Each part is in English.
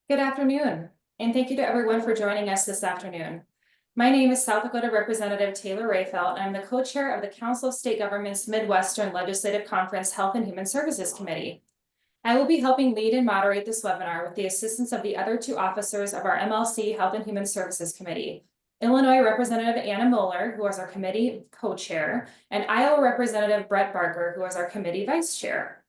Good afternoon, and thank you to everyone for joining us this afternoon. My name is South Dakota Representative Taylor Rayfelt, and I'm the co-chair of the Council of State Governments Midwestern Legislative Conference Health and Human Services Committee. I will be helping lead and moderate this webinar with the assistance of the other two officers of our MLC Health and Human Services Committee, Illinois Representative Anna Moeller, who is our committee co-chair, and Iowa Representative Brett Barker, who is our committee vice chair.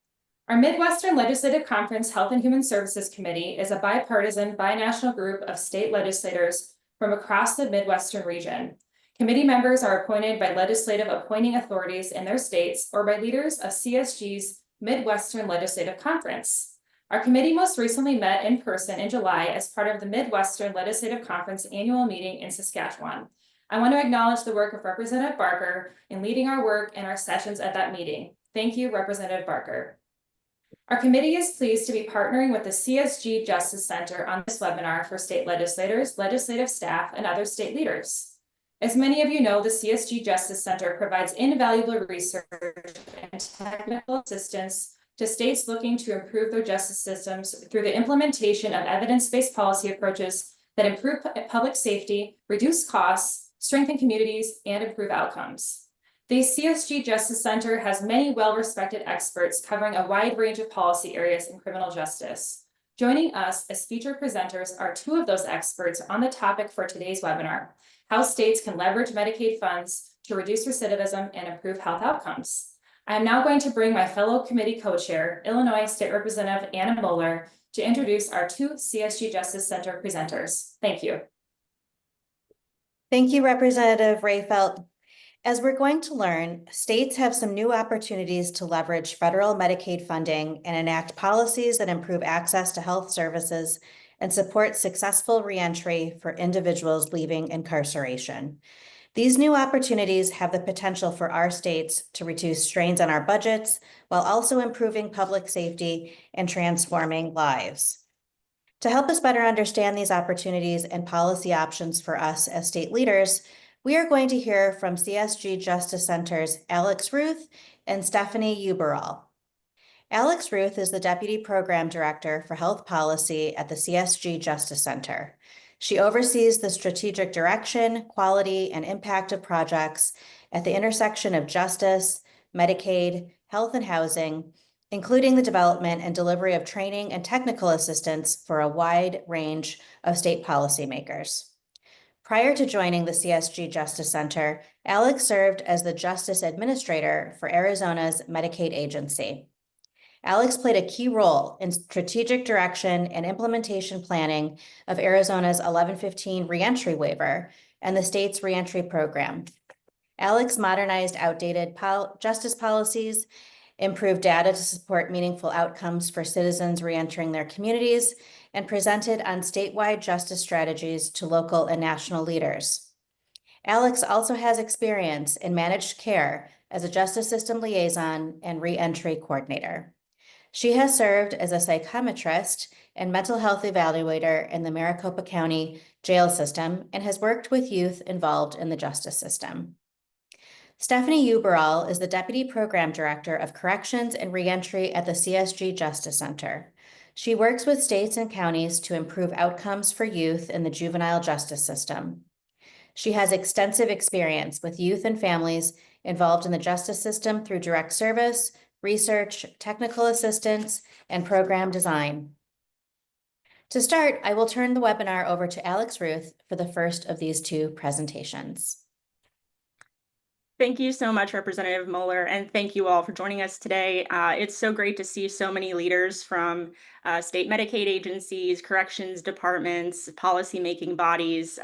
Our Midwestern Legislative Conference Health and Human Services Committee is a bipartisan, binational group of state legislators from across the Midwestern region. Committee members are appointed by legislative appointing authorities in their states or by leaders of CSG's Midwestern Legislative Conference. Our committee most recently met in person in July as part of the Midwestern Legislative Conference annual meeting in Saskatchewan. I want to acknowledge the work of Representative Barker in leading our work and our sessions at that meeting. Thank you, Representative Barker. Our committee is pleased to be partnering with the CSG Justice Center on this webinar for state legislators, legislative staff, and other state leaders. As many of you know, the CSG Justice Center provides invaluable research and technical assistance to states looking to improve their justice systems through the implementation of evidence-based policy approaches that improve public safety, reduce costs, strengthen communities, and improve outcomes. The CSG Justice Center has many well-respected experts covering a wide range of policy areas in criminal justice. Joining us as featured presenters are two of those experts on the topic for today's webinar: how states can leverage Medicaid funds to reduce recidivism and improve health outcomes. I am now going to bring my fellow committee co-chair, Illinois State Representative Anna Moeller, to introduce our two CSG Justice Center presenters. Thank you. Thank you, Representative Rayfelt. As we're going to learn, states have some new opportunities to leverage federal Medicaid funding and enact policies that improve access to health services and support successful reentry for individuals leaving incarceration. These new opportunities have the potential for our states to reduce strains on our budgets while also improving public safety and transforming lives. To help us better understand these opportunities and policy options for us as state leaders, we are going to hear from CSG Justice Center's Alex Ruth and Stephanie Uberall. Alex Ruth is the Deputy Program Director for Health Policy at the CSG Justice Center. She oversees the strategic direction, quality, and impact of projects at the intersection of justice, Medicaid, health, and housing, including the development and delivery of training and technical assistance for a wide range of state policymakers. Prior to joining the CSG Justice Center, Alex served as the Justice Administrator for Arizona's Medicaid agency. Alex played a key role in strategic direction and implementation planning of Arizona's 1115 reentry waiver and the state's reentry program. Alex modernized outdated justice policies, improved data to support meaningful outcomes for citizens reentering their communities, and presented on statewide justice strategies to local and national leaders. Alex also has experience in managed care as a justice system liaison and reentry coordinator. She has served as a psychometrist and mental health evaluator in the Maricopa County jail system and has worked with youth involved in the justice system. Stephanie Uberall is the Deputy Program Director of Corrections and Reentry at the CSG Justice Center. She works with states and counties to improve outcomes for youth in the juvenile justice system. She has extensive experience with youth and families involved in the justice system through direct service, research, technical assistance, and program design. To start, I will turn the webinar over to Alex Ruth for the first of these two presentations. Thank you so much, Representative Moeller, and thank you all for joining us today. It's so great to see so many leaders from state Medicaid agencies, corrections departments, policymaking bodies.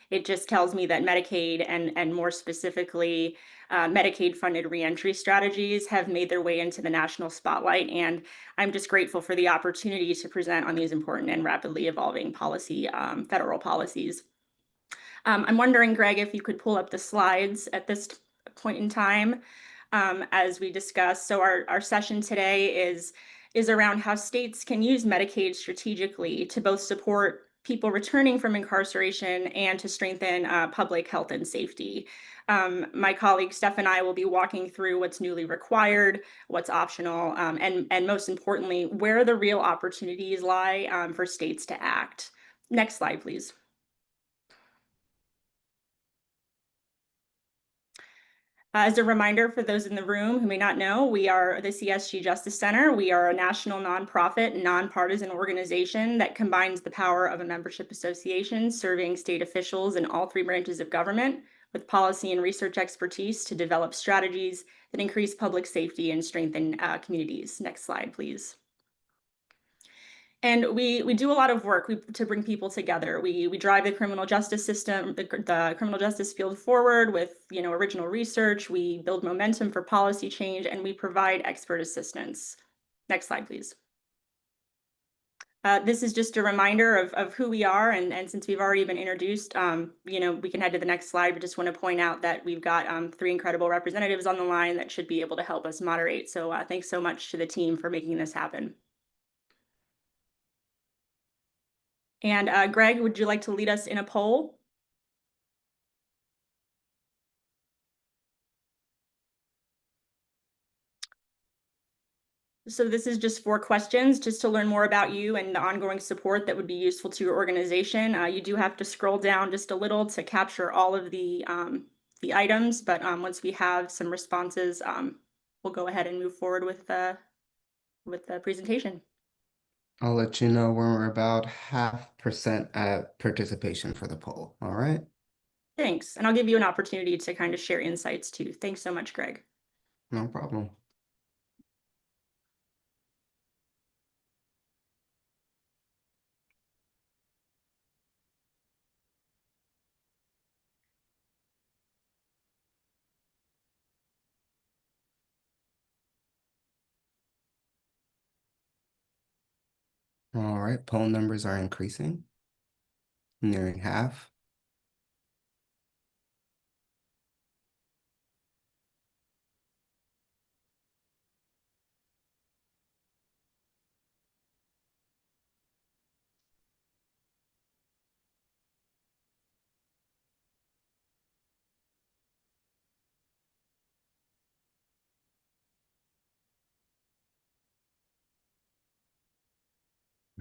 It just tells me that Medicaid and more specifically, Medicaid-funded reentry strategies have made their way into the national spotlight, and I'm just grateful for the opportunity to present on these important and rapidly evolving federal policies. I'm wondering, Greg, if you could pull up the slides at this point in time as we discuss. So our session today is around how states can use Medicaid strategically to both support people returning from incarceration and to strengthen public health and safety. My colleague Steph and I will be walking through what's newly required, what's optional, and most importantly, where the real opportunities lie for states to act. Next slide, please. As a reminder for those in the room who may not know, we are the CSG Justice Center. We are a national nonprofit, nonpartisan organization that combines the power of a membership association serving state officials in all three branches of government with policy and research expertise to develop strategies that increase public safety and strengthen communities. Next slide, please. And we do a lot of work to bring people together. We drive the criminal justice system, the criminal justice field forward with original research. We build momentum for policy change, and we provide expert assistance. Next slide, please. This is just a reminder of who we are, and since we've already been introduced, we can head to the next slide. But just want to point out that we've got 3 incredible representatives on the line that should be able to help us moderate. So thanks so much to the team for making this happen. And Greg, would you like to lead us in a poll? So this is just 4 questions, just to learn more about you and the ongoing support that would be useful to your organization. You do have to scroll down just a little to capture all of the items, but once we have some responses, we'll go ahead and move forward with the presentation. I'll let you know when we're about 0.5% at participation for the poll. All right. Thanks. And I'll give you an opportunity to kind of share insights too. Thanks so much, Greg. No problem. All right. Poll numbers are increasing, nearing half.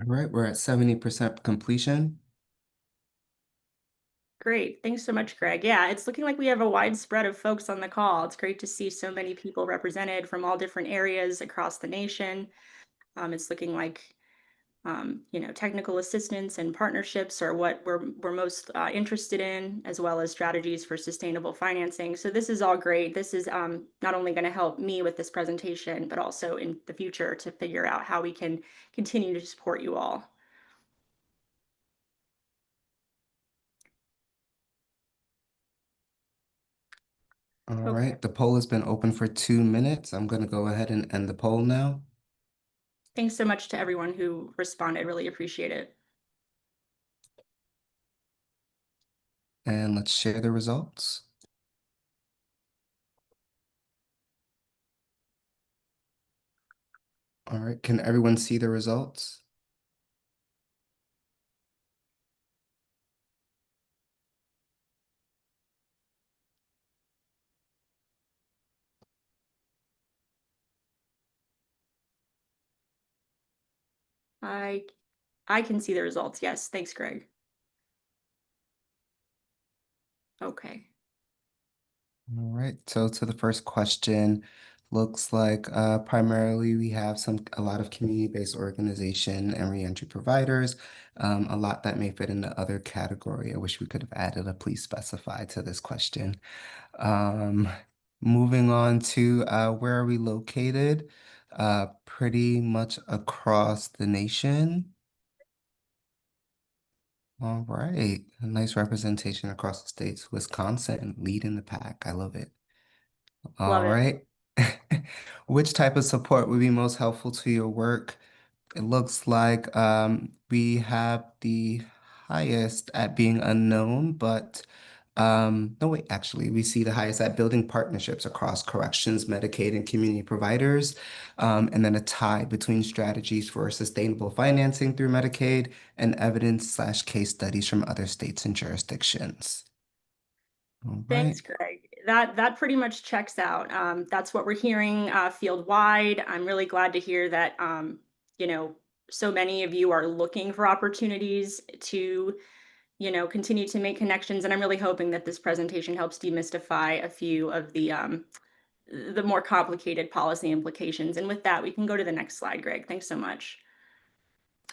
All right, we're at 70% completion. Great. Thanks so much, Greg. Yeah, it's looking like we have a wide spread of folks on the call. It's great to see so many people represented from all different areas across the nation. It's looking like technical assistance and partnerships are what we're most interested in, as well as strategies for sustainable financing. So this is all great. This is not only going to help me with this presentation, but also in the future to figure out how we can continue to support you all. All Okay. right, the poll has been open for 2 minutes. I'm going to go ahead and end the poll now. Thanks so much to everyone who responded. Really appreciate it. And let's share the results. All right, can everyone see the results? I can see the results. Yes. Thanks, Greg. Okay. All right, so to the first question, looks like primarily we have a lot of community-based organization and reentry providers, a lot that may fit in the other category. I wish we could have added a please specify to this question. Moving on to where are we located? Pretty much across the nation. All right, a nice representation across the states. Wisconsin leading the pack. I love it. Love All it. right. Which type of support would be most helpful to your work? It looks like we have the highest at being unknown, but No, wait, actually, we see the highest at building partnerships across corrections, Medicaid, and community providers. And then a tie between strategies for sustainable financing through Medicaid and evidence/case studies from other states and jurisdictions. All right. Thanks, Greg. That pretty much checks out. That's what we're hearing field wide. I'm really glad to hear that you know, so many of you are looking for opportunities to, continue to make connections. And I'm really hoping that this presentation helps demystify a few of the more complicated policy implications. And with that, we can go to the next slide, Greg. Thanks so much.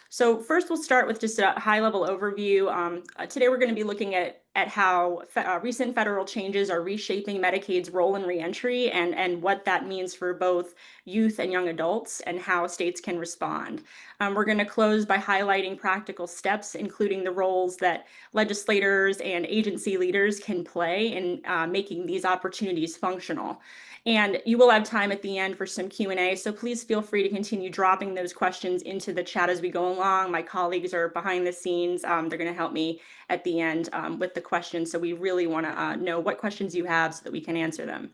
So first, we'll start with just a high-level overview. Today, we're going to be looking at how recent federal changes are reshaping Medicaid's role in reentry and what that means for both youth and young adults and how states can respond. We're going to close by highlighting practical steps, including the roles that legislators and agency leaders can play in making these opportunities functional. And you will have time at the end for some Q&A, so please feel free to continue dropping those questions into the chat as we go along. My colleagues are behind the scenes. They're going to help me at the end with the questions, so we really want to know what questions you have so that we can answer them.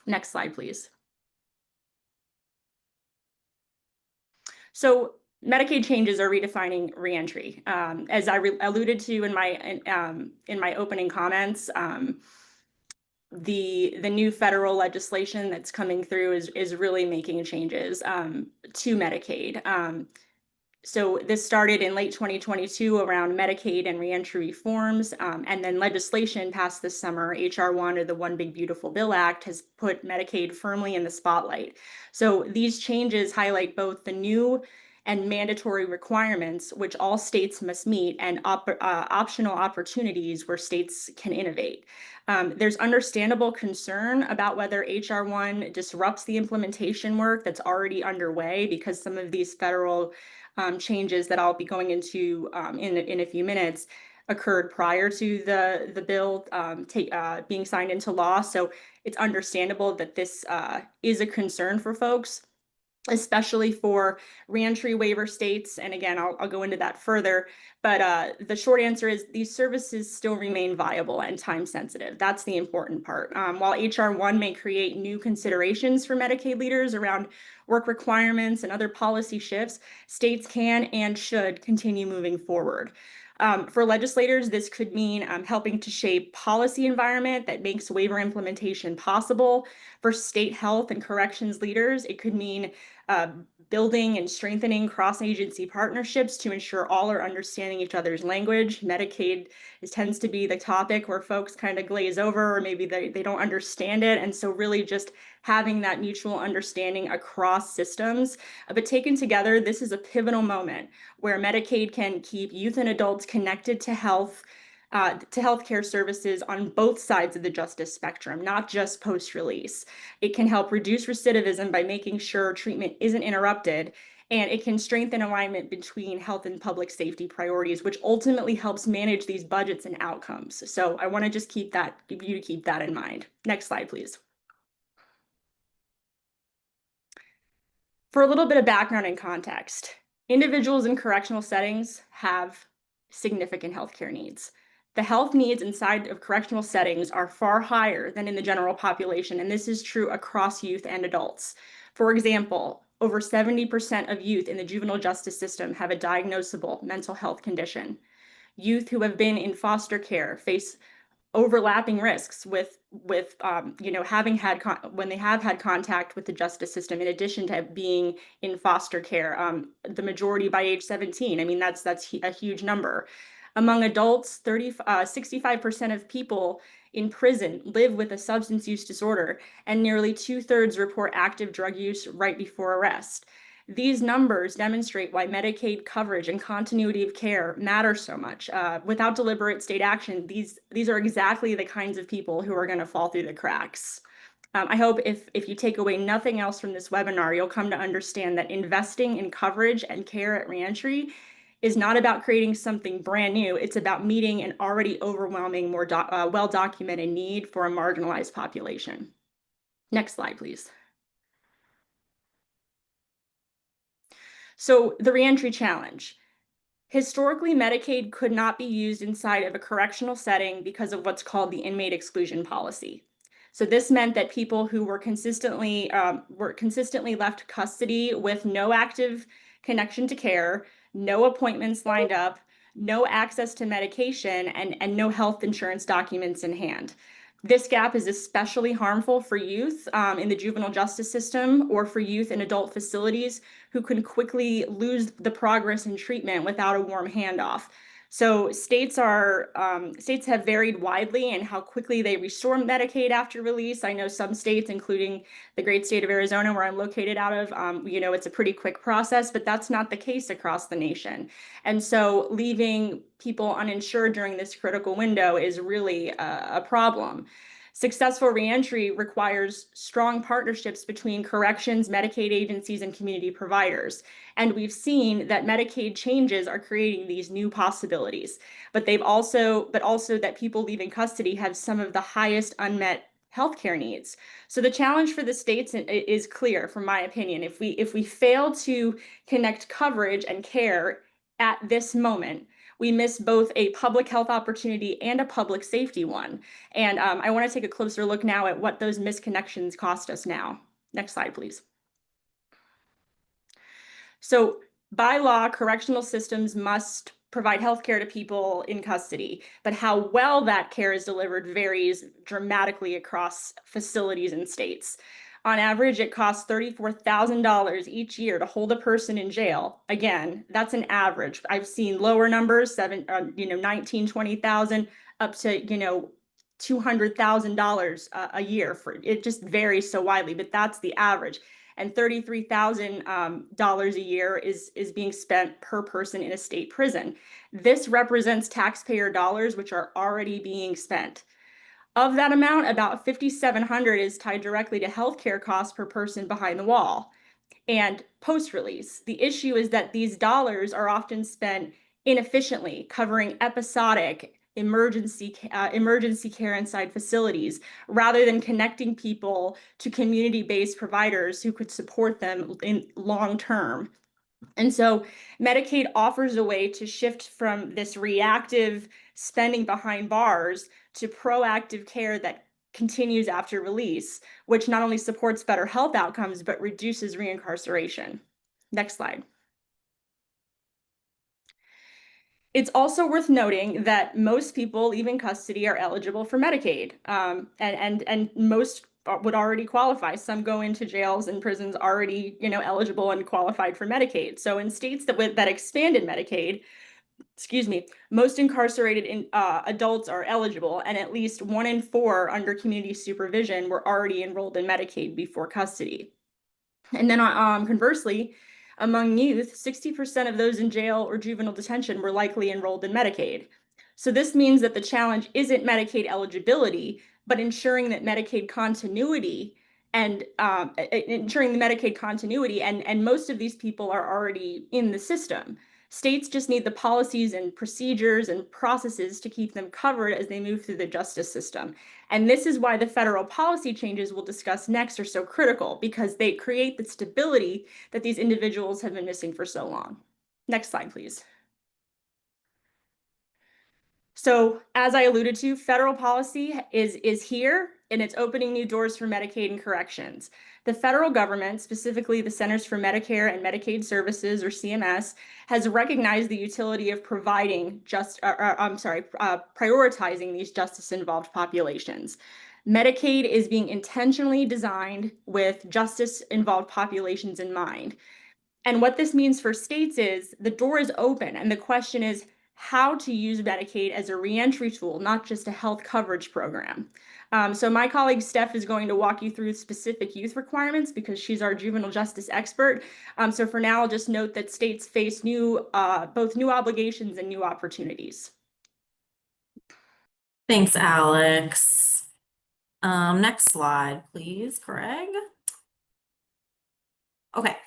Next slide, please. So Medicaid changes are redefining reentry. As I alluded to in my opening comments, the new federal legislation that's coming through is really making changes to Medicaid. So this started in late 2022 around Medicaid and reentry reforms, and then legislation passed this summer, HR 1 or the One Big Beautiful Bill Act, has put Medicaid firmly in the spotlight. So these changes highlight both the new and mandatory requirements, which all states must meet, and optional opportunities where states can innovate. There's understandable concern about whether HR 1 disrupts the implementation work that's already underway because some of these federal changes that I'll be going into in a few minutes occurred prior to the bill being signed into law. So it's understandable that this is a concern for folks, especially for reentry waiver states. And again, I'll go into that further. But the short answer is these services still remain viable and time sensitive. That's the important part. While HR 1 may create new considerations for Medicaid leaders around work requirements and other policy shifts, states can and should continue moving forward. For legislators, this could mean helping to shape policy environment that makes waiver implementation possible. For state health and corrections leaders, it could mean building and strengthening cross-agency partnerships to ensure all are understanding each other's language. Medicaid tends to be the topic where folks kind of glaze over, or maybe they don't understand it. And so really just having that mutual understanding across systems. But taken together, this is a pivotal moment where Medicaid can keep youth and adults connected to healthcare services on both sides of the justice spectrum, not just post-release. It can help reduce recidivism by making sure treatment isn't interrupted, and it can strengthen alignment between health and public safety priorities, which ultimately helps manage these budgets and outcomes. So I want to just keep that in mind. Next slide, please. For a little bit of background and context, individuals in correctional settings have significant healthcare needs. The health needs inside of correctional settings are far higher than in the general population, and this is true across youth and adults. For example, over 70% of youth in the juvenile justice system have a diagnosable mental health condition. Youth who have been in foster care face overlapping risks with having had when they have had contact with the justice system, in addition to being in foster care, the majority by age 17. I mean, that's a huge number. Among adults, 65% of people in prison live with a substance use disorder, and nearly 2/3 report active drug use right before arrest. These numbers demonstrate why Medicaid coverage and continuity of care matter so much. Without deliberate state action, these are exactly the kinds of people who are going to fall through the cracks. I hope if you take away nothing else from this webinar, you'll come to understand that investing in coverage and care at reentry is not about creating something brand new. It's about meeting an already overwhelming, more well-documented need for a marginalized population. Next slide, please. So the reentry challenge. Historically, Medicaid could not be used inside of a correctional setting because of what's called the inmate exclusion policy. So this meant that people who were consistently left custody with no active connection to care, no appointments lined up, no access to medication, and no health insurance documents in hand. This gap is especially harmful for youth in the juvenile justice system or for youth in adult facilities who can quickly lose the progress in treatment without a warm handoff. So states have varied widely in how quickly they restore Medicaid after release. I know some states, including the great state of Arizona, where I'm located out of, it's a pretty quick process, but that's not the case across the nation. And so leaving people uninsured during this critical window is really a problem. Successful reentry requires strong partnerships between corrections, Medicaid agencies, and community providers. And we've seen that Medicaid changes are creating these new possibilities, but also that people leaving custody have some of the highest unmet healthcare needs. So the challenge for the states is clear, from my opinion. If we fail to connect coverage and care at this moment, we miss both a public health opportunity and a public safety one. And I want to take a closer look now at what those misconnections cost us now. Next slide, please. So by law, correctional systems must provide health care to people in custody, but how well that care is delivered varies dramatically across facilities and states. On average, it costs $34,000 each year to hold a person in jail. Again, that's an average. I've seen lower numbers, 19, 20,000, up to, $200,000 a year. It just varies so widely, but that's the average. And $33,000 a year is being spent per person in a state prison. This represents taxpayer dollars, which are already being spent. Of that amount, about $5,700 is tied directly to healthcare costs per person behind the wall. And post-release, the issue is that these dollars are often spent inefficiently, covering episodic emergency care inside facilities, rather than connecting people to community-based providers who could support them in long term. And so Medicaid offers a way to shift from this reactive spending behind bars to proactive care that continues after release, which not only supports better health outcomes, but reduces reincarceration. Next slide. It's also worth noting that most people leaving custody are eligible for Medicaid, and most would already qualify. Some go into jails and prisons already, eligible and qualified for Medicaid. So in states that expanded Medicaid, most incarcerated adults are eligible, and at least 1 in 4 under community supervision were already enrolled in Medicaid before custody. And then conversely, among youth, 60% of those in jail or juvenile detention were likely enrolled in Medicaid. So this means that the challenge isn't Medicaid eligibility, but ensuring that Medicaid continuity and most of these people are already in the system. States just need the policies and procedures and processes to keep them covered as they move through the justice system. And this is why the federal policy changes we'll discuss next are so critical, because they create the stability that these individuals have been missing for so long. Next slide, please. So as I alluded to, federal policy is here, and it's opening new doors for Medicaid and corrections. The federal government, specifically the Centers for Medicare and Medicaid Services, or CMS, has recognized the utility of prioritizing these justice-involved populations. Medicaid is being intentionally designed with justice-involved populations in mind. And what this means for states is the door is open, and the question is how to use Medicaid as a reentry tool, not just a health coverage program. So my colleague Steph is going to walk you through specific youth requirements because she's our juvenile justice expert. So for now, I'll just note that states face both new obligations and new opportunities. Thanks, Alex. Next slide, please, Craig. Okay,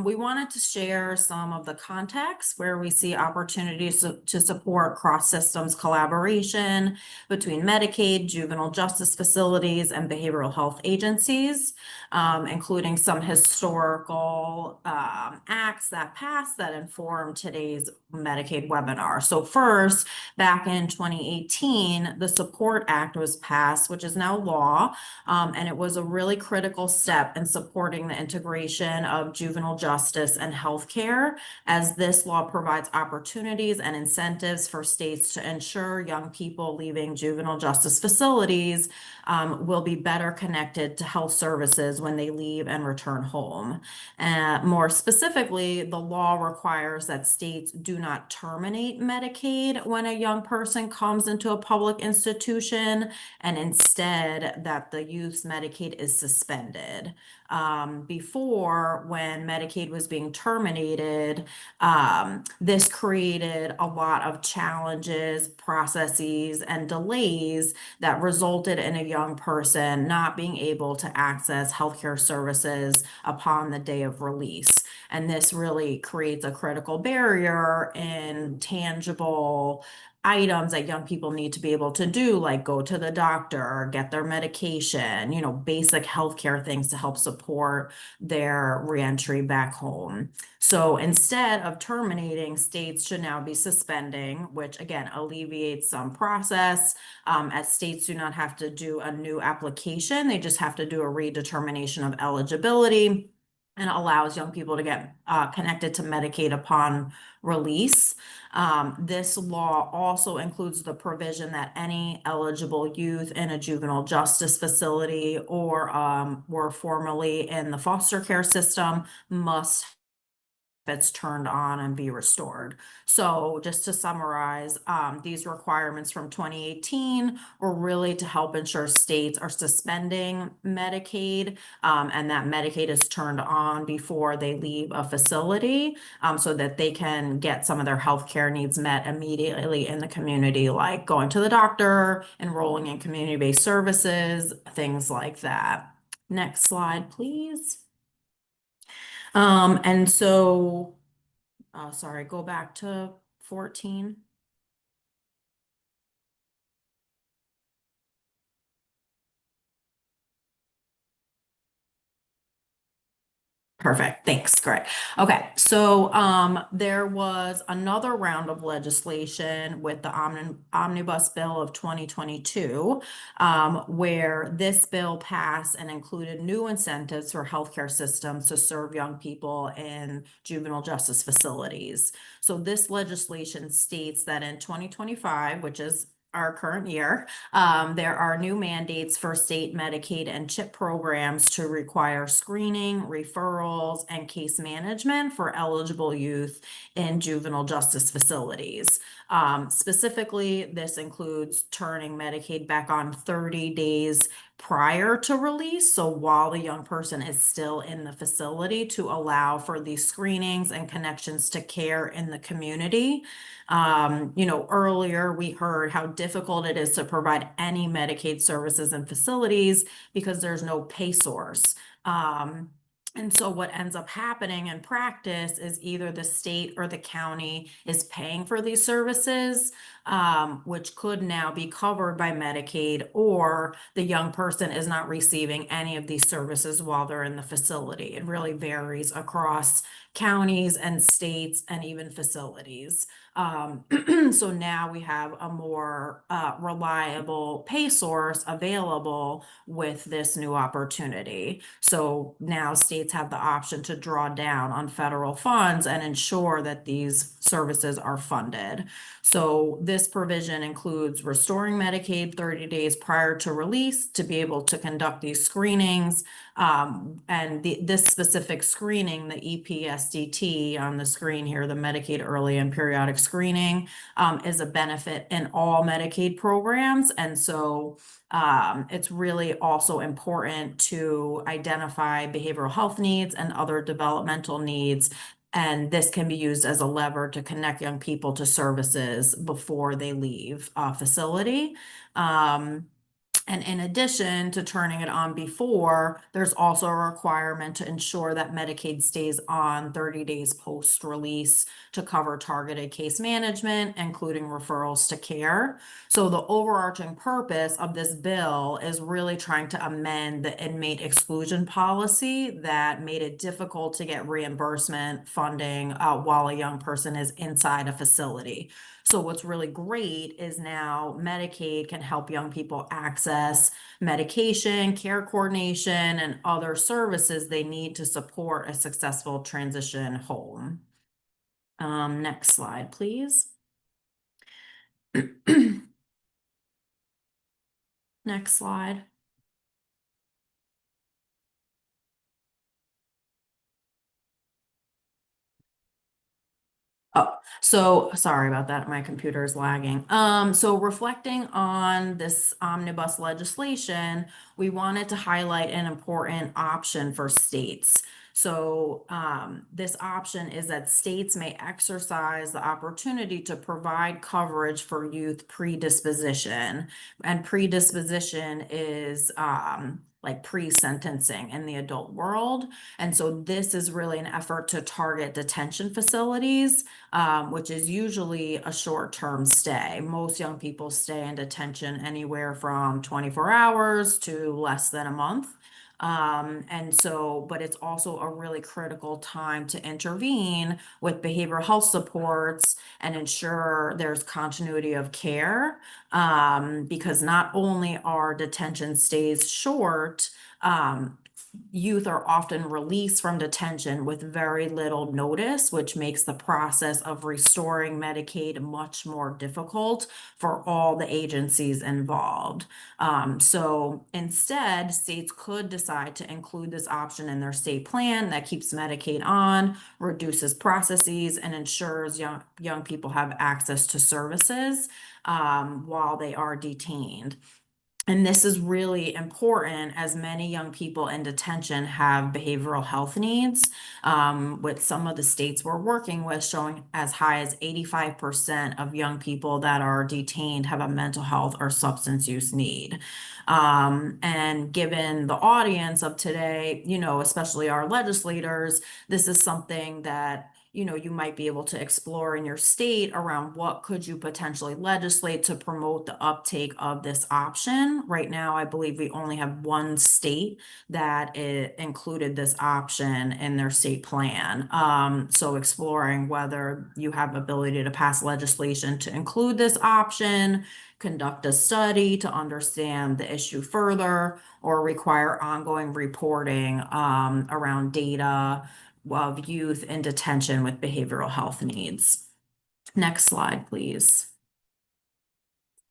We wanted to share some of the context where we see opportunities to support cross-systems collaboration between Medicaid, juvenile justice facilities, and behavioral health agencies, including some historical acts that passed that inform today's Medicaid webinar. So first, back in 2018, the Support Act was passed, which is now law, and it was a really critical step in supporting the integration of juvenile justice and healthcare, as this law provides opportunities and incentives for states to ensure young people leaving juvenile justice facilities will be better connected to health services when they leave and return home. More specifically, the law requires that states do not terminate Medicaid when a young person comes into a public institution, and instead that the youth's Medicaid is suspended. Before, when Medicaid was being terminated, this created a lot of challenges, processes, and delays that resulted in a young person not being able to access healthcare services upon the day of release. And this really creates a critical barrier in tangible items that young people need to be able to do, like go to the doctor, get their medication, basic healthcare things to help support their reentry back home. So instead of terminating, states should now be suspending, which again alleviates some process, as states do not have to do a new application. They just have to do a redetermination of eligibility, and allows young people to get connected to Medicaid upon release. This law also includes the provision that any eligible youth in a juvenile justice facility or were formerly in the foster care system must it's turned on and be restored. So just to summarize, these requirements from 2018 were really to help ensure states are suspending Medicaid, and that Medicaid is turned on before they leave a facility, so that they can get some of their healthcare needs met immediately in the community, like going to the doctor, enrolling in community-based services, things like that. Next slide, please. Sorry, go back to 14. Perfect. Thanks. Great. Okay. So there was another round of legislation with the Omnibus Bill of 2022, where this bill passed and included new incentives for healthcare systems to serve young people in juvenile justice facilities. So this legislation states that in 2025, which is our current year, there are new mandates for state Medicaid and CHIP programs to require screening, referrals, and case management for eligible youth in juvenile justice facilities. Specifically, this includes turning Medicaid back on 30 days prior to release, so while the young person is still in the facility, to allow for these screenings and connections to care in the community. Earlier we heard how difficult it is to provide any Medicaid services and facilities because there's no pay source. And so what ends up happening in practice is either the state or the county is paying for these services, which could now be covered by Medicaid, or the young person is not receiving any of these services while they're in the facility. It really varies across counties and states and even facilities. So now we have a more reliable pay source available with this new opportunity. So now states have the option to draw down on federal funds and ensure that these services are funded. So this provision includes restoring Medicaid 30 days prior to release to be able to conduct these screenings. And this specific screening, the EPSDT on the screen here, the Medicaid Early and Periodic Screening, is a benefit in all Medicaid programs. And so it's really also important to identify behavioral health needs and other developmental needs. And this can be used as a lever to connect young people to services before they leave a facility. And in addition to turning it on before, there's also a requirement to ensure that Medicaid stays on 30 days post-release to cover targeted case management, including referrals to care. So the overarching purpose of this bill is really trying to amend the inmate exclusion policy that made it difficult to get reimbursement funding while a young person is inside a facility. So what's really great is now Medicaid can help young people access medication, care coordination, and other services they need to support a successful transition home. Next slide, please. Next slide. Oh, so sorry about that. My computer is lagging. So reflecting on this omnibus legislation, we wanted to highlight an important option for states. So this option is that states may exercise the opportunity to provide coverage for youth predisposition. And predisposition is like pre-sentencing in the adult world. And so this is really an effort to target detention facilities, which is usually a short-term stay. Most young people stay in detention anywhere from 24 hours to less than a month. But it's also a really critical time to intervene with behavioral health supports and ensure there's continuity of care, because not only are detention stays short, youth are often released from detention with very little notice, which makes the process of restoring Medicaid much more difficult for all the agencies involved. So instead, states could decide to include this option in their state plan that keeps Medicaid on, reduces processes, and ensures young people have access to services while they are detained. And this is really important as many young people in detention have behavioral health needs, with some of the states we're working with showing as high as 85% of young people that are detained have a mental health or substance use need. And given the audience of today, especially our legislators, this is something that you might be able to explore in your state around what could you potentially legislate to promote the uptake of this option. Right now, I believe we only have one state that included this option in their state plan. So exploring whether you have ability to pass legislation to include this option, conduct a study to understand the issue further, or require ongoing reporting around data of youth in detention with behavioral health needs. Next slide, please.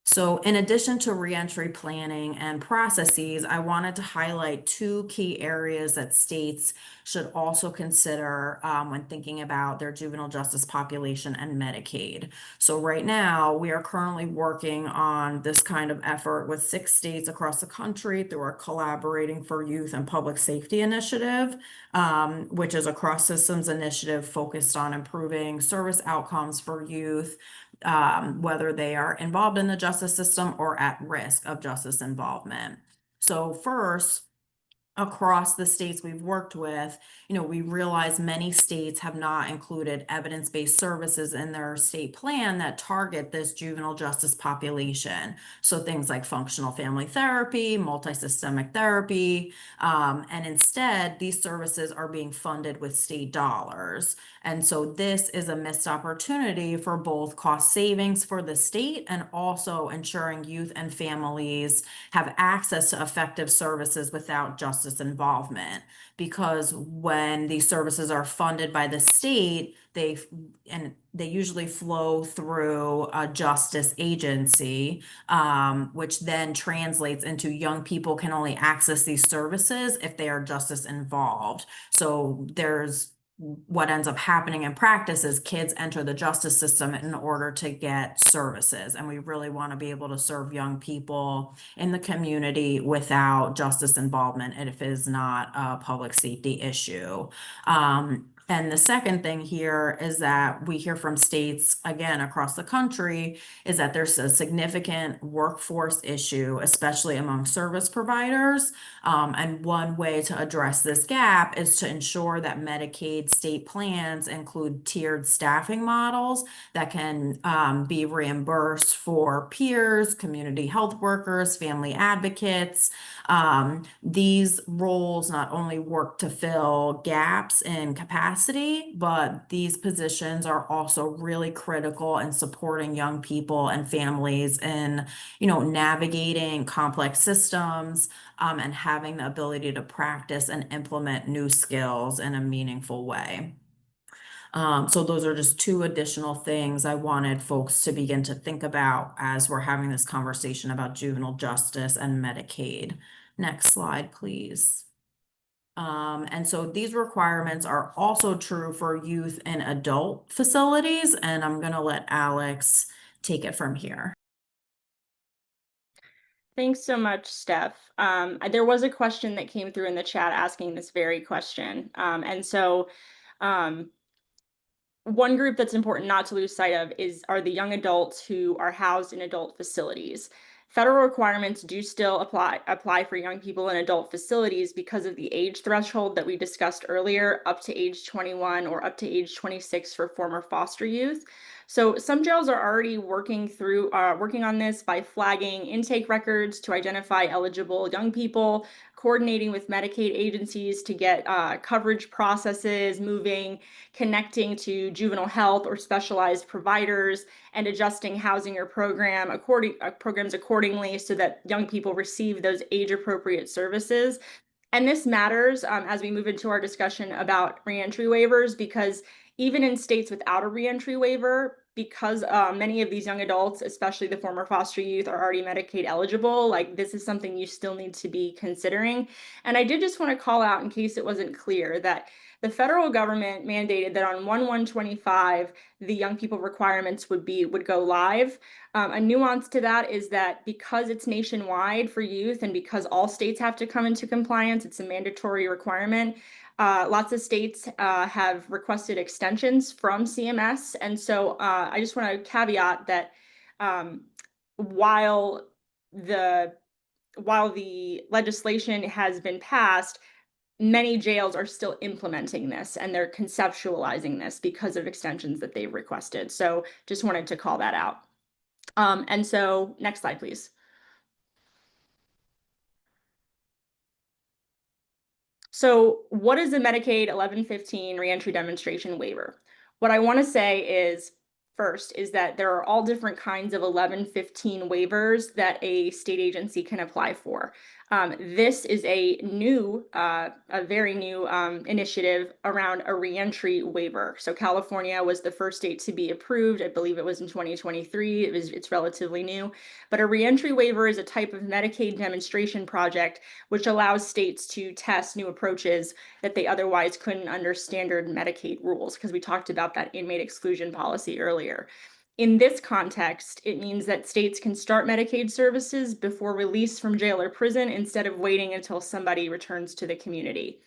So in addition to reentry planning and processes, I wanted to highlight two key areas that states should also consider when thinking about their juvenile justice population and Medicaid. So right now, we are currently working on this kind of effort with 6 states across the country through our Collaborating for Youth and Public Safety initiative, which is a cross-systems initiative focused on improving service outcomes for youth, whether they are involved in the justice system or at risk of justice involvement. So first, across the states we've worked with, we realize many states have not included evidence-based services in their state plan that target this juvenile justice population. So things like functional family therapy, multisystemic therapy, and instead these services are being funded with state dollars. And so this is a missed opportunity for both cost savings for the state and also ensuring youth and families have access to effective services without justice involvement. Because when these services are funded by the state, they usually flow through a justice agency, which then translates into young people can only access these services if they are justice involved. So what ends up happening in practice is kids enter the justice system in order to get services. And we really want to be able to serve young people in the community without justice involvement if it is not a public safety issue. And the second thing here is that we hear from states, again, across the country, is that there's a significant workforce issue, especially among service providers. And one way to address this gap is to ensure that Medicaid state plans include tiered staffing models that can be reimbursed for peers, community health workers, family advocates. These roles not only work to fill gaps in capacity, but these positions are also really critical in supporting young people and families in, navigating complex systems, and having the ability to practice and implement new skills in a meaningful way. So those are just two additional things I wanted folks to begin to think about as we're having this conversation about juvenile justice and Medicaid. Next slide, please. And so these requirements are also true for youth and adult facilities, and I'm going to let Alex take it from here. Thanks so much, Steph. There was a question that came through in the chat asking this very question. One group that's important not to lose sight of are the young adults who are housed in adult facilities. Federal requirements do still apply for young people in adult facilities because of the age threshold that we discussed earlier, up to age 21 or up to age 26 for former foster youth. So some jails are already working on this by flagging intake records to identify eligible young people, coordinating with Medicaid agencies to get coverage processes moving, connecting to juvenile health or specialized providers, and adjusting housing or programs accordingly so that young people receive those age-appropriate services. And this matters as we move into our discussion about reentry waivers, because even in states without a reentry waiver, because many of these young adults, especially the former foster youth, are already Medicaid eligible, like this is something you still need to be considering. And I did just want to call out, in case it wasn't clear, that the federal government mandated that on 1/1/25, the young people requirements would go live. A nuance to that is that because it's nationwide for youth and because all states have to come into compliance, it's a mandatory requirement. Lots of states have requested extensions from CMS. And so I just want to caveat that while the legislation has been passed, many jails are still implementing this and they're conceptualizing this because of extensions that they've requested. So just wanted to call that out. And so next slide, please. So what is a Medicaid 1115 reentry demonstration waiver? What I want to say is, first, is that there are all different kinds of 1115 waivers that a state agency can apply for. This is a very new initiative around a reentry waiver. So California was the first state to be approved. I believe it was in 2023. It's relatively new. But a reentry waiver is a type of Medicaid demonstration project which allows states to test new approaches that they otherwise couldn't under standard Medicaid rules, because we talked about that inmate exclusion policy earlier. In this context, it means that states can start Medicaid services before release from jail or prison instead of waiting until somebody returns to the community.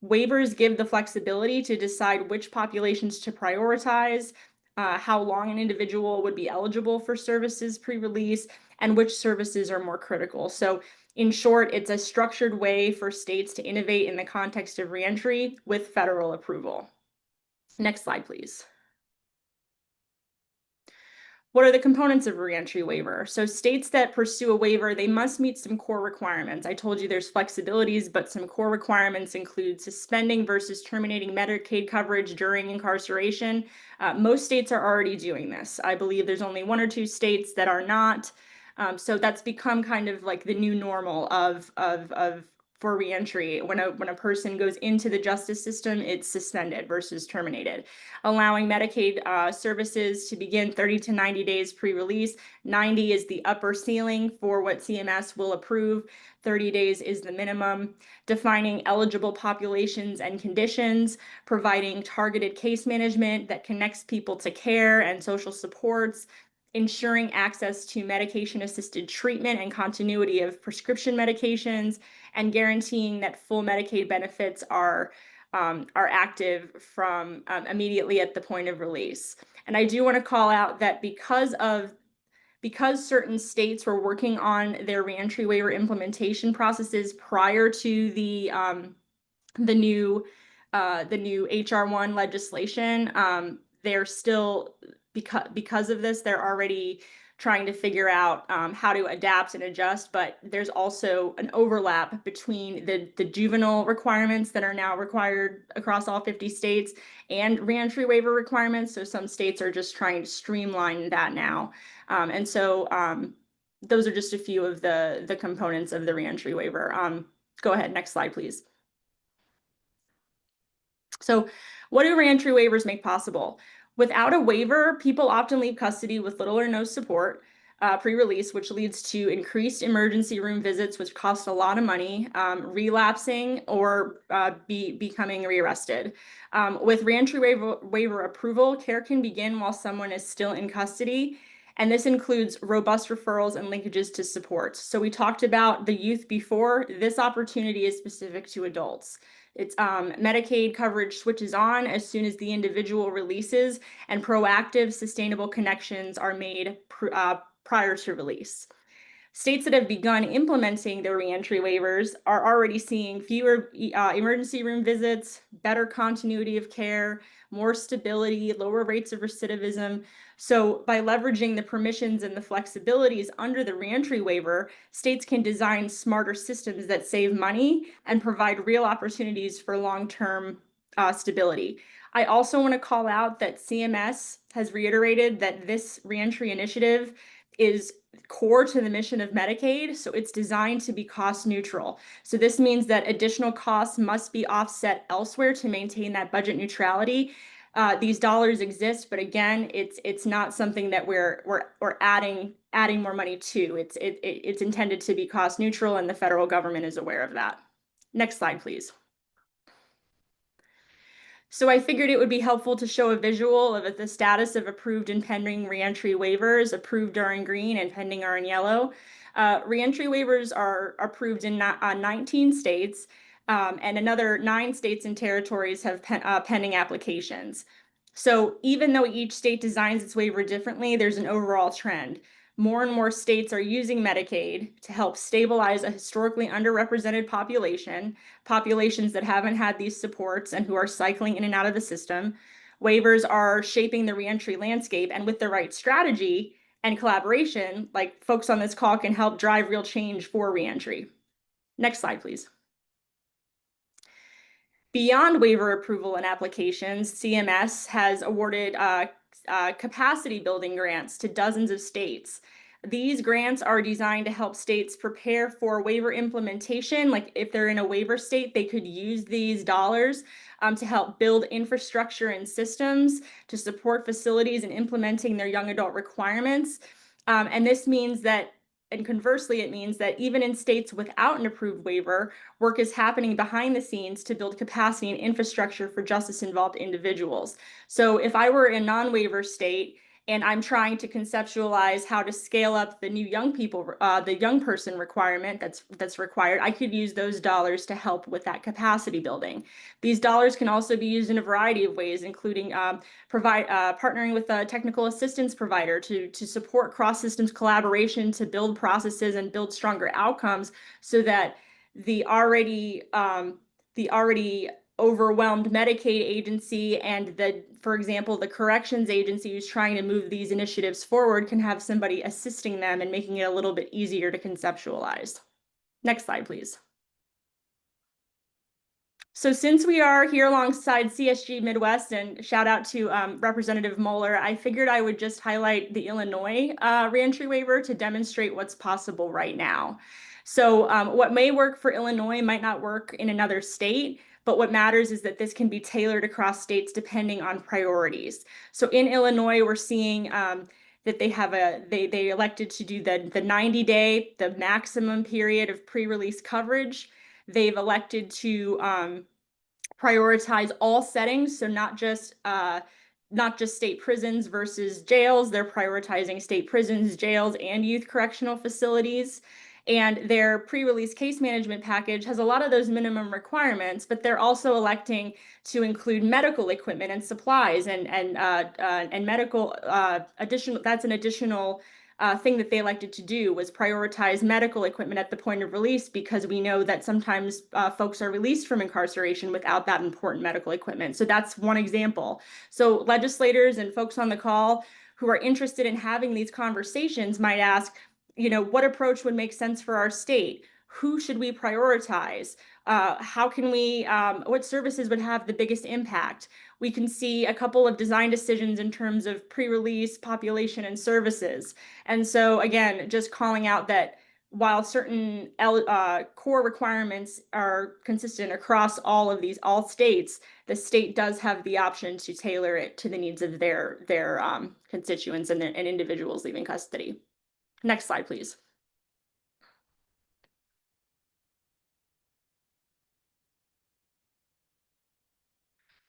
Waivers give the flexibility to decide which populations to prioritize, how long an individual would be eligible for services pre-release, and which services are more critical. So in short, it's a structured way for states to innovate in the context of reentry with federal approval. Next slide, please. What are the components of a reentry waiver? So states that pursue a waiver, they must meet some core requirements. I told you there's flexibilities, but some core requirements include suspending versus terminating Medicaid coverage during incarceration. Most states are already doing this. I believe there's only 1 or 2 states that are not. So that's become kind of like the new normal for reentry. When a person goes into the justice system, it's suspended versus terminated, allowing Medicaid services to begin 30 to 90 days pre-release. 90 is the upper ceiling for what CMS will approve. 30 days is the minimum. Defining eligible populations and conditions, providing targeted case management that connects people to care and social supports, ensuring access to medication-assisted treatment and continuity of prescription medications, and guaranteeing that full Medicaid benefits are are active from immediately at the point of release. And I do want to call out that because certain states were working on their reentry waiver implementation processes prior to the new HR1 legislation, they're still, because of this, they're already trying to figure out how to adapt and adjust. But there's also an overlap between the juvenile requirements that are now required across all 50 states and reentry waiver requirements. So some states are just trying to streamline that now. And so those are just a few of the components of the reentry waiver. Go ahead, next slide, please. So what do reentry waivers make possible? Without a waiver, people often leave custody with little or no support pre-release, which leads to increased emergency room visits, which cost a lot of money, relapsing, or becoming rearrested. With reentry waiver approval, care can begin while someone is still in custody. And this includes robust referrals and linkages to support. So we talked about the youth before. This opportunity is specific to adults. It's Medicaid coverage switches on as soon as the individual releases, and proactive, sustainable connections are made prior to release. States that have begun implementing the reentry waivers are already seeing fewer emergency room visits, better continuity of care, more stability, lower rates of recidivism. So by leveraging the permissions and the flexibilities under the reentry waiver, states can design smarter systems that save money and provide real opportunities for long-term stability. I also want to call out that CMS has reiterated that this reentry initiative is core to the mission of Medicaid, so it's designed to be cost neutral. So this means that additional costs must be offset elsewhere to maintain that budget neutrality. These dollars exist, but again, it's not something that we're adding more money to. It's intended to be cost neutral, and the federal government is aware of that. Next slide, please. So I figured it would be helpful to show a visual of the status of approved and pending reentry waivers. Approved are in green and pending are in yellow. Reentry waivers are approved in 19 states, and another 9 states and territories have pending applications. So even though each state designs its waiver differently, there's an overall trend. More and more states are using Medicaid to help stabilize a historically underrepresented populations that haven't had these supports and who are cycling in and out of the system. Waivers are shaping the reentry landscape, and with the right strategy and collaboration, like folks on this call can help drive real change for reentry. Next slide, please. Beyond waiver approval and applications, CMS has awarded capacity building grants to dozens of states. These grants are designed to help states prepare for waiver implementation. Like if they're in a waiver state, they could use these dollars to help build infrastructure and systems to support facilities in implementing their young adult requirements. And this means that, and conversely, it means that even in states without an approved waiver, work is happening behind the scenes to build capacity and infrastructure for justice-involved individuals. So if I were in a non-waiver state and I'm trying to conceptualize how to scale up the new young people, the young person requirement that's required, I could use those dollars to help with that capacity building. These dollars can also be used in a variety of ways, including partnering with a technical assistance provider to support cross-systems collaboration to build processes and build stronger outcomes, so that the already overwhelmed Medicaid agency and for example, the corrections agency who's trying to move these initiatives forward can have somebody assisting them and making it a little bit easier to conceptualize. Next slide, please. So since we are here alongside CSG Midwest, and shout out to Representative Moeller, I figured I would just highlight the Illinois reentry waiver to demonstrate what's possible right now. So what may work for Illinois might not work in another state, but what matters is that this can be tailored across states depending on priorities. So in Illinois, we're seeing that they elected to do the 90-day, the maximum period of pre-release coverage. They've elected to prioritize all settings, so not just state prisons versus jails. They're prioritizing state prisons, jails, and youth correctional facilities. And their pre-release case management package has a lot of those minimum requirements, but they're also electing to include medical equipment and supplies and medical additional. That's an additional thing that they elected to do, was prioritize medical equipment at the point of release, because we know that sometimes folks are released from incarceration without that important medical equipment. So that's one example. So legislators and folks on the call who are interested in having these conversations might ask, what approach would make sense for our state? Who should we prioritize? How can we, what services would have the biggest impact? We can see a couple of design decisions in terms of pre-release, population, and services. And so again, just calling out that while certain core requirements are consistent across all states, the state does have the option to tailor it to the needs of their constituents and individuals leaving custody. Next slide, please.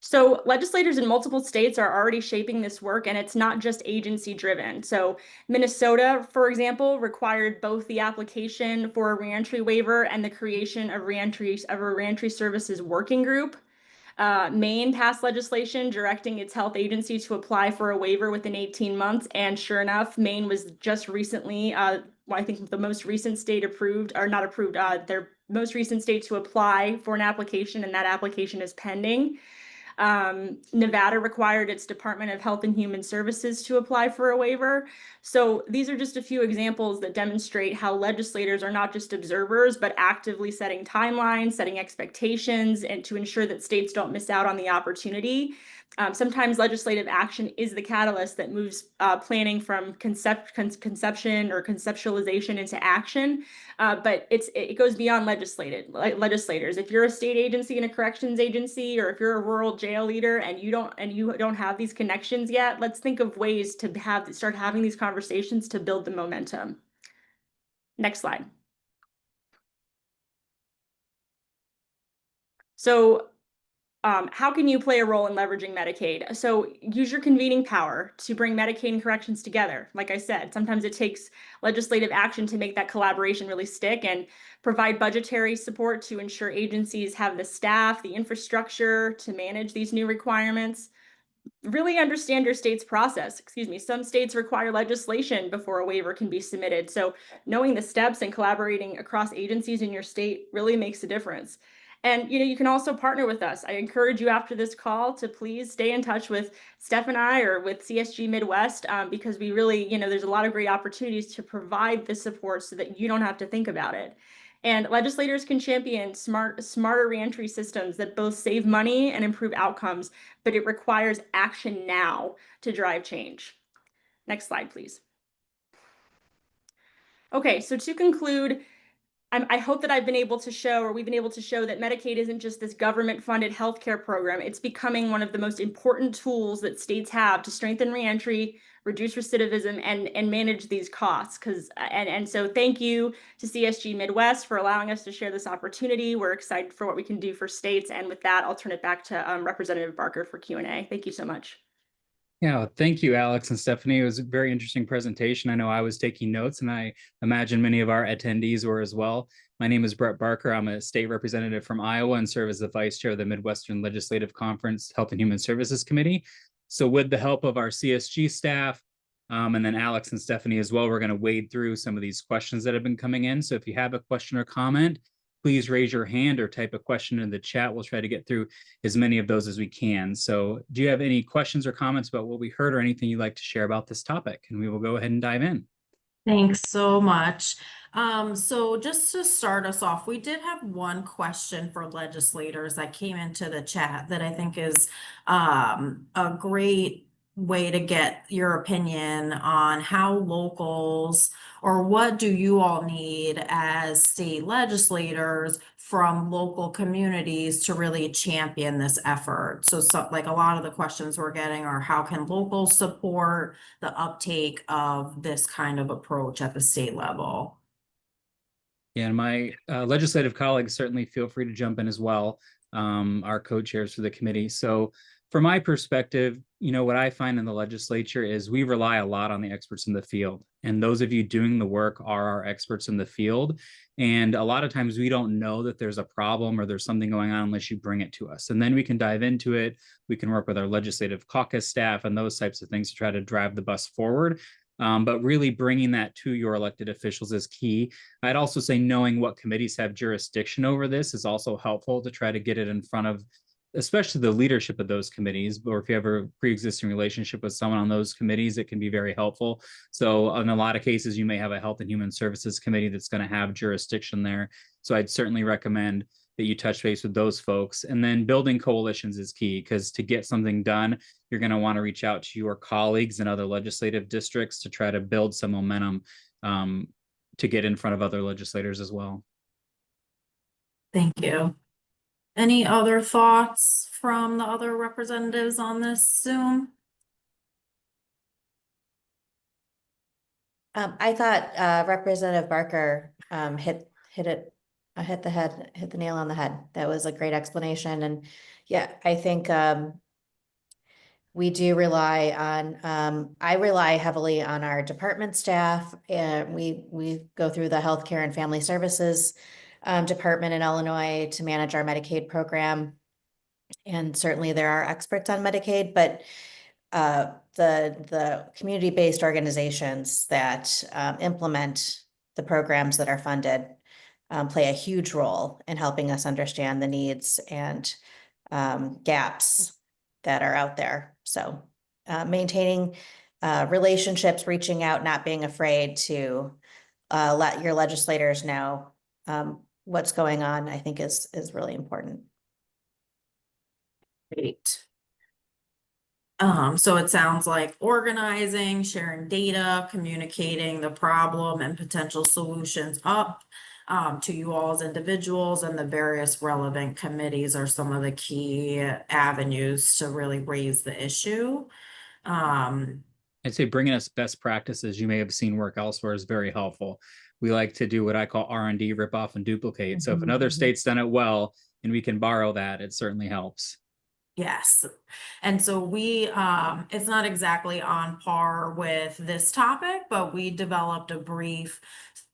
So legislators in multiple states are already shaping this work, and it's not just agency driven. So Minnesota, for example, required both the application for a reentry waiver and the creation of a reentry services working group. Maine passed legislation directing its health agency to apply for a waiver within 18 months. And sure enough, Maine was just recently, I think the most recent state approved, or not approved, their most recent state to apply for an application, and that application is pending. Nevada required its Department of Health and Human Services to apply for a waiver. So these are just a few examples that demonstrate how legislators are not just observers, but actively setting timelines, setting expectations, and to ensure that states don't miss out on the opportunity. Sometimes legislative action is the catalyst that moves planning from conception or conceptualization into action. But it goes beyond legislators. If you're a state agency and a corrections agency, or if you're a rural jail leader and you don't have these connections yet, let's think of ways to start having these conversations to build the momentum. Next slide. So how can you play a role in leveraging Medicaid? So use your convening power to bring Medicaid and corrections together. Like I said, sometimes it takes legislative action to make that collaboration really stick, and provide budgetary support to ensure agencies have the staff, the infrastructure to manage these new requirements. Really understand your state's process. Some states require legislation before a waiver can be submitted. So knowing the steps and collaborating across agencies in your state really makes a difference. And you can also partner with us. I encourage you after this call to please stay in touch with Steph and I, or with CSG Midwest, because we really, there's a lot of great opportunities to provide the support so that you don't have to think about it. And legislators can champion smarter reentry systems that both save money and improve outcomes, but it requires action now to drive change. Next slide, please. Okay, so to conclude, I hope that I've been able to show, or we've been able to show, that Medicaid isn't just this government-funded healthcare program. It's becoming one of the most important tools that states have to strengthen reentry, reduce recidivism, and manage these costs. And so thank you to CSG Midwest for allowing us to share this opportunity. We're excited for what we can do for states. And with that, I'll turn it back to Representative Barker for Q&A. Thank you so much. Yeah, thank you, Alex and Stephanie. It was a very interesting presentation. I know I was taking notes, and I imagine many of our attendees were as well. My name is Brett Barker. I'm a state representative from Iowa and serve as the vice chair of the Midwestern Legislative Conference Health and Human Services Committee. So with the help of our CSG staff, and then Alex and Stephanie as well, we're going to wade through some of these questions that have been coming in. So if you have a question or comment, please raise your hand or type a question in the chat. We'll try to get through as many of those as we can. So do you have any questions or comments about what we heard, or anything you'd like to share about this topic? And we will go ahead and dive in. Thanks so much. So just to start us off, we did have one question for legislators that came into the chat that I think is a great way to get your opinion on how locals, or what do you all need as state legislators from local communities to really champion this effort? So like a lot of the questions we're getting are, how can locals support the uptake of this kind of approach at the state level? Yeah, and my legislative colleagues certainly feel free to jump in as well, our co-chairs for the committee. So From my perspective, what I find in the legislature is we rely a lot on the experts in the field. And those of you doing the work are our experts in the field. And a lot of times we don't know that there's a problem or there's something going on unless you bring it to us. And then we can dive into it. We can work with our legislative caucus staff and those types of things to try to drive the bus forward. But really bringing that to your elected officials is key. I'd also say knowing what committees have jurisdiction over this is also helpful to try to get it in front of especially the leadership of those committees, or if you have a pre-existing relationship with someone on those committees, it can be very helpful. So in a lot of cases, you may have a Health and Human Services Committee that's going to have jurisdiction there. So I'd certainly recommend that you touch base with those folks. And then building coalitions is key, because to get something done, you're going to want to reach out to your colleagues in other legislative districts to try to build some momentum to get in front of other legislators as well. Thank you. Any other thoughts from the other representatives on this Zoom? I thought Representative Barker hit the nail on the head. That was a great explanation. And yeah, I think we do rely on, I rely heavily on our department staff, and we go through the Healthcare and Family Services department in Illinois to manage our Medicaid program. And certainly there are experts on Medicaid, but the community-based organizations that implement the programs that are funded play a huge role in helping us understand the needs and gaps that are out there. So maintaining relationships, reaching out, not being afraid to let your legislators know what's going on, I think is really important. Great. So it sounds like organizing, sharing data, communicating the problem and potential solutions up to you all as individuals, and the various relevant committees are some of the key avenues to really raise the issue. I'd say bringing us best practices you may have seen work elsewhere is very helpful. We like to do what I call R&D, rip off and duplicate. So if another state's done it well and we can borrow that, it certainly helps. Yes. And so we, it's not exactly on par with this topic, but we developed a brief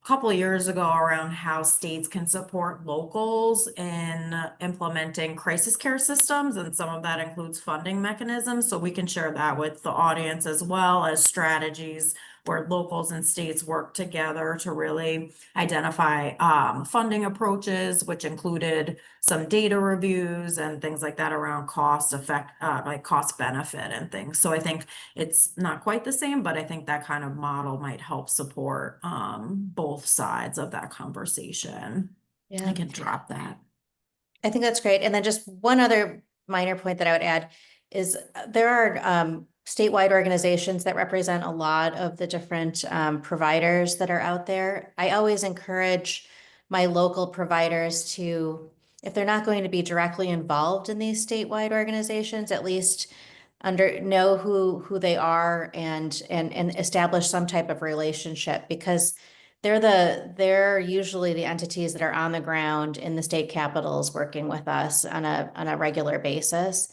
a couple of years ago around how states can support locals in implementing crisis care systems. And some of that includes funding mechanisms. So we can share that with the audience, as well as strategies where locals and states work together to really identify funding approaches, which included some data reviews and things like that around cost benefit and things. So I think it's not quite the same, but I think that kind of model might help support both sides of that conversation. Yeah, I can drop that. I think that's great. And then just one other minor point that I would add is there are statewide organizations that represent a lot of the different providers that are out there. I always encourage my local providers to, if they're not going to be directly involved in these statewide organizations, at least know who they are and establish some type of relationship, because they're usually the entities that are on the ground in the state capitals working with us on a regular basis,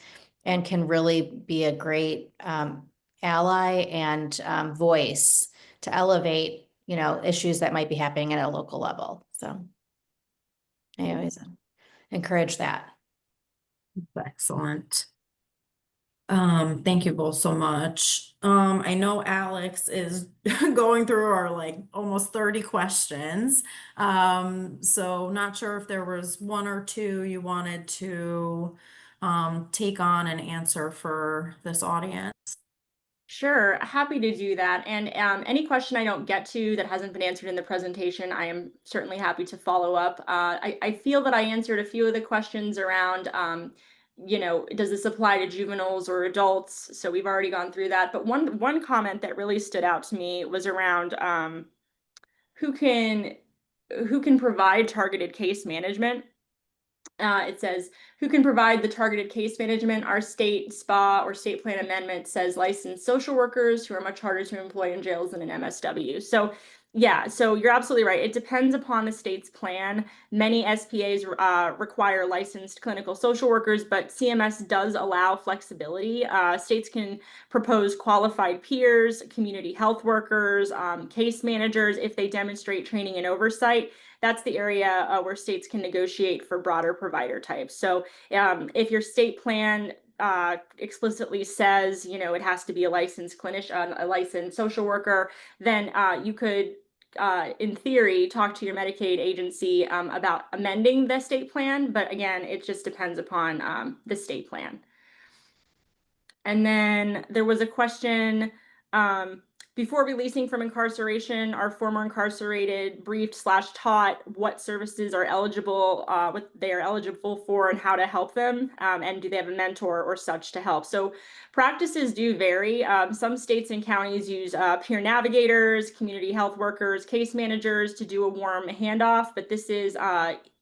and can really be a great ally and voice to elevate, issues that might be happening at a local level. So I always encourage that. Excellent. Thank you both so much. I know Alex is going through our almost 30 questions. So not sure if there was one or two you wanted to take on and answer for this audience. Sure, happy to do that. And any question I don't get to that hasn't been answered in the presentation, I am certainly happy to follow up. I feel that I answered a few of the questions around, does this apply to juveniles or adults? So we've already gone through that. But one comment that really stood out to me was around who can provide targeted case management. It says, who can provide the targeted case management? Our state SPA or state plan amendment says licensed social workers, who are much harder to employ in jails than an MSW. So Yeah, so you're absolutely right. It depends upon the state's plan. Many SPAs require licensed clinical social workers, but CMS does allow flexibility. States can propose qualified peers, community health workers, case managers if they demonstrate training and oversight. That's the area where states can negotiate for broader provider types. So if your state plan explicitly says, you know, it has to be a licensed clinician, a licensed social worker, then you could in theory, talk to your Medicaid agency about amending the state plan. But again, it just depends upon the state plan. And then there was a question, before releasing from incarceration, are former incarcerated briefed/taught what services are eligible, what they are eligible for and how to help them? And do they have a mentor or such to help? So practices do vary. Some states and counties use peer navigators, community health workers, case managers to do a warm handoff, but this is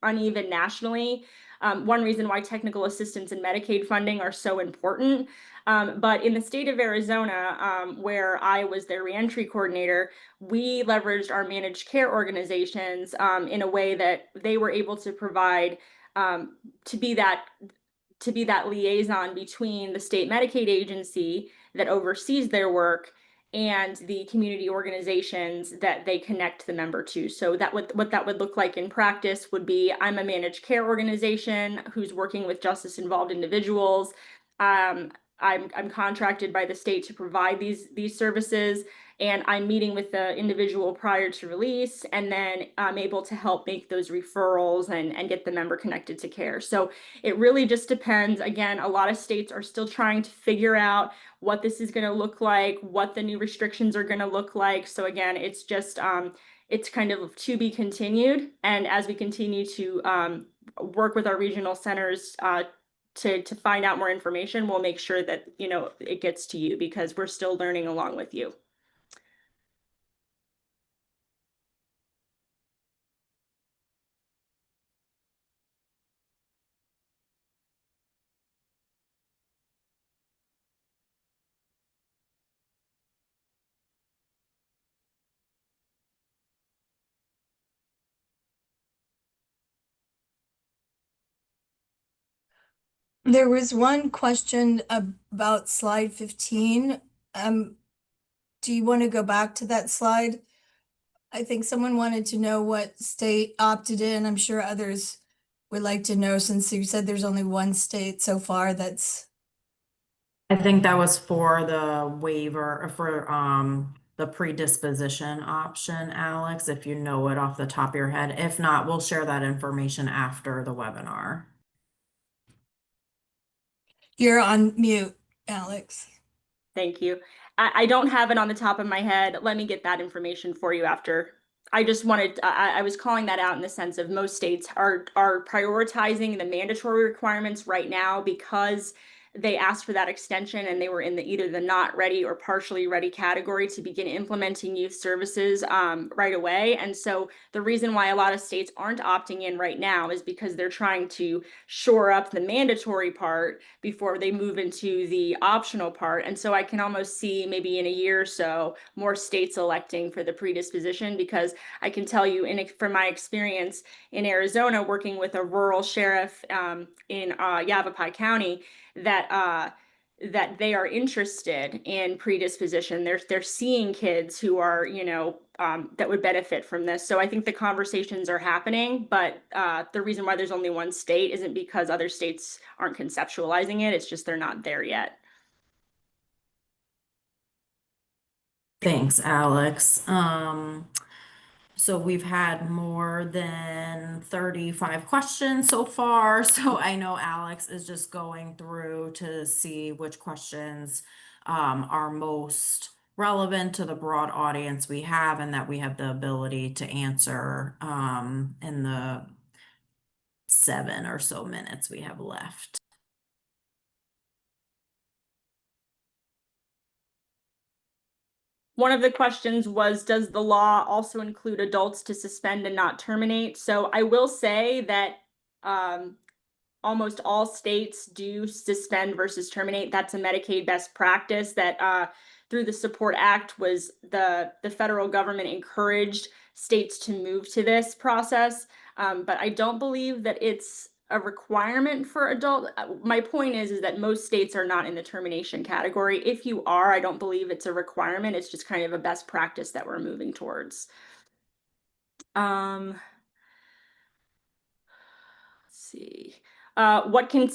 uneven nationally. One reason why technical assistance and Medicaid funding are so important. But in the state of Arizona, where I was their reentry coordinator, we leveraged our managed care organizations in a way that they were able to provide to be that liaison between the state Medicaid agency that oversees their work and the community organizations that they connect the member to. So what that would look like in practice would be, I'm a managed care organization who's working with justice involved individuals. I'm contracted by the state to provide these services, and I'm meeting with the individual prior to release, and then I'm able to help make those referrals and get the member connected to care. So it really just depends. Again, a lot of states are still trying to figure out what this is going to look like, what the new restrictions are going to look like. So again, it's just it's kind of to be continued. And as we continue to work with our regional centers to find out more information, we'll make sure that, you know, it gets to you, because we're still learning along with you. There was one question about slide 15. Do you want to go back to that slide? I think someone wanted to know what state opted in. I'm sure others would like to know, since you said there's only one state so far that's. I think that was for the waiver for the predisposition option, Alex, if you know it off the top of your head. If not, we'll share that information after the webinar. You're on mute, Alex. Thank you. I don't have it on the top of my head. Let me get that information for you after. I just wanted, I was calling that out in the sense of most states are prioritizing the mandatory requirements right now because they asked for that extension and they were in either the not ready or partially ready category to begin implementing youth services right away. And so the reason why a lot of states aren't opting in right now is because they're trying to shore up the mandatory part before they move into the optional part. And so I can almost see maybe in a year or so more states electing for the predisposition, because I can tell you from my experience in Arizona working with a rural sheriff in Yavapai County, that they are interested in predisposition. They're seeing kids who are, you know, that would benefit from this. So I think the conversations are happening, but the reason why there's only one state isn't because other states aren't conceptualizing it. It's just they're not there yet. Thanks, Alex. So we've had more than 35 questions so far. So I know Alex is just going through to see which questions are most relevant to the broad audience we have and that we have the ability to answer in the 7 or so minutes we have left. One of the questions was, does the law also include adults to suspend and not terminate? So I will say that almost all states do suspend versus terminate. That's a Medicaid best practice that through the Support Act was the federal government encouraged states to move to this process. But I don't believe that it's a requirement for adult. My point is that most states are not in the termination category. If you are, I don't believe it's a requirement. It's just kind of a best practice that we're moving towards. Let's see. What can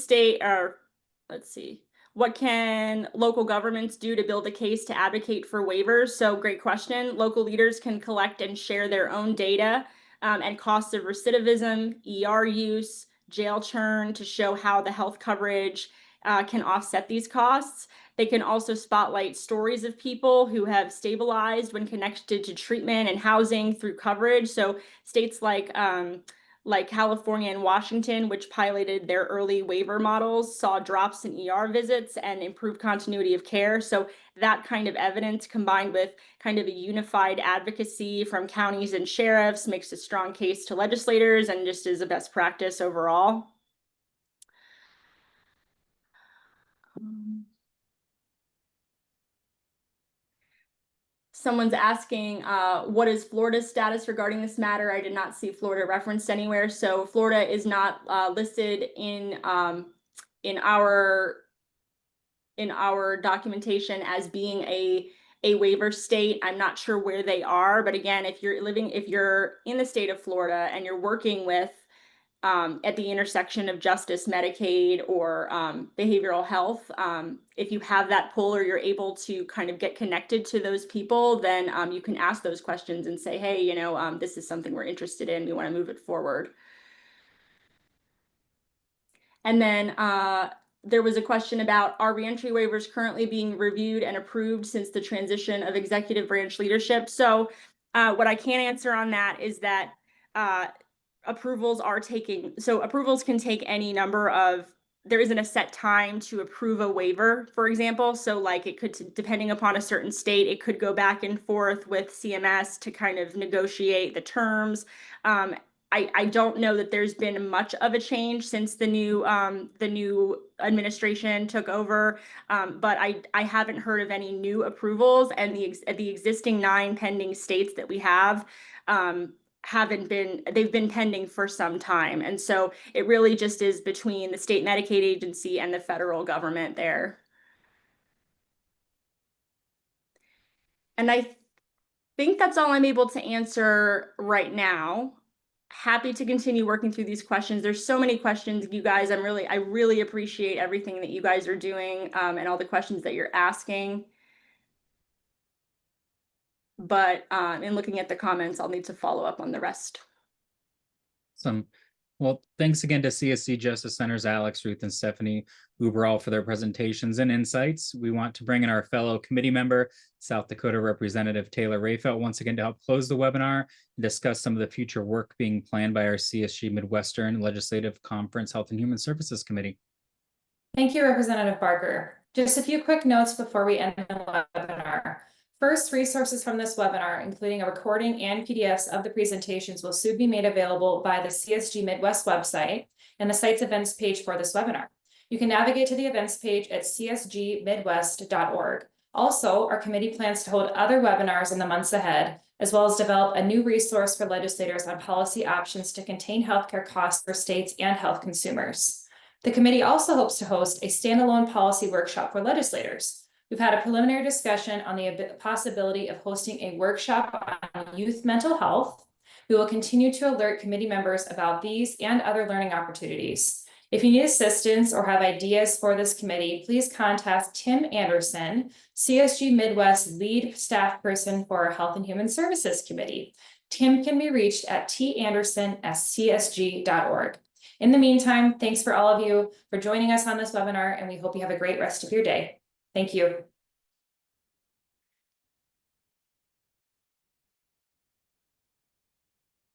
what can local governments do to build a case to advocate for waivers? So great question. Local leaders can collect and share their own data and costs of recidivism, ER use, jail churn to show how the health coverage can offset these costs. They can also spotlight stories of people who have stabilized when connected to treatment and housing through coverage. So states like California and Washington, which piloted their early waiver models, saw drops in ER visits and improved continuity of care. So that kind of evidence combined with kind of a unified advocacy from counties and sheriffs makes a strong case to legislators and just is a best practice overall. Someone's asking, what is Florida's status regarding this matter? I did not see Florida referenced anywhere. So Florida is not listed in our documentation as being a waiver state. I'm not sure where they are, but again, if you're in the state of Florida and you're working with at the intersection of justice, Medicaid, or behavioral health, if you have that pull or you're able to kind of get connected to those people, then you can ask those questions and say, hey, this is something we're interested in. We want to move it forward. And then there was a question about, are reentry waivers currently being reviewed and approved since the transition of executive branch leadership? So what I can answer on that is that approvals can take any number of, there isn't a set time to approve a waiver, for example. So like it could, depending upon a certain state, it could go back and forth with CMS to kind of negotiate the terms. I don't know that there's been much of a change since the new administration took over, but I haven't heard of any new approvals, and the existing 9 pending states that we have they've been pending for some time. And so it really just is between the state Medicaid agency and the federal government there. And I think that's all I'm able to answer right now. Happy to continue working through these questions. There's so many questions, you guys. I really appreciate everything that you guys are doing and all the questions that you're asking. But in looking at the comments, I'll need to follow up on the rest. Well, thanks again to CSC Justice Center's Alex, Ruth, and Stephanie Uberall for their presentations and insights. We want to bring in our fellow committee member, South Dakota Representative Taylor Rayfelt, once again to help close the webinar and discuss some of the future work being planned by our CSG Midwestern Legislative Conference Health and Human Services Committee. Thank you, Representative Barker. Just a few quick notes before we end the webinar. First, resources from this webinar, including a recording and PDFs of the presentations, will soon be made available by the CSG Midwest website and the site's events page for this webinar. You can navigate to the events page at csgmidwest.org. Also, our committee plans to hold other webinars in the months ahead, as well as develop a new resource for legislators on policy options to contain healthcare costs for states and health consumers. The committee also hopes to host a standalone policy workshop for legislators. We've had a preliminary discussion on the possibility of hosting a workshop on youth mental health. We will continue to alert committee members about these and other learning opportunities. If you need assistance or have ideas for this committee, please contact Tim Anderson, CSG Midwest lead staff person for our Health and Human Services Committee. Tim can be reached at tanderson@csg.org. In the meantime, thanks for all of you for joining us on this webinar, and we hope you have a great rest of your day. Thank you.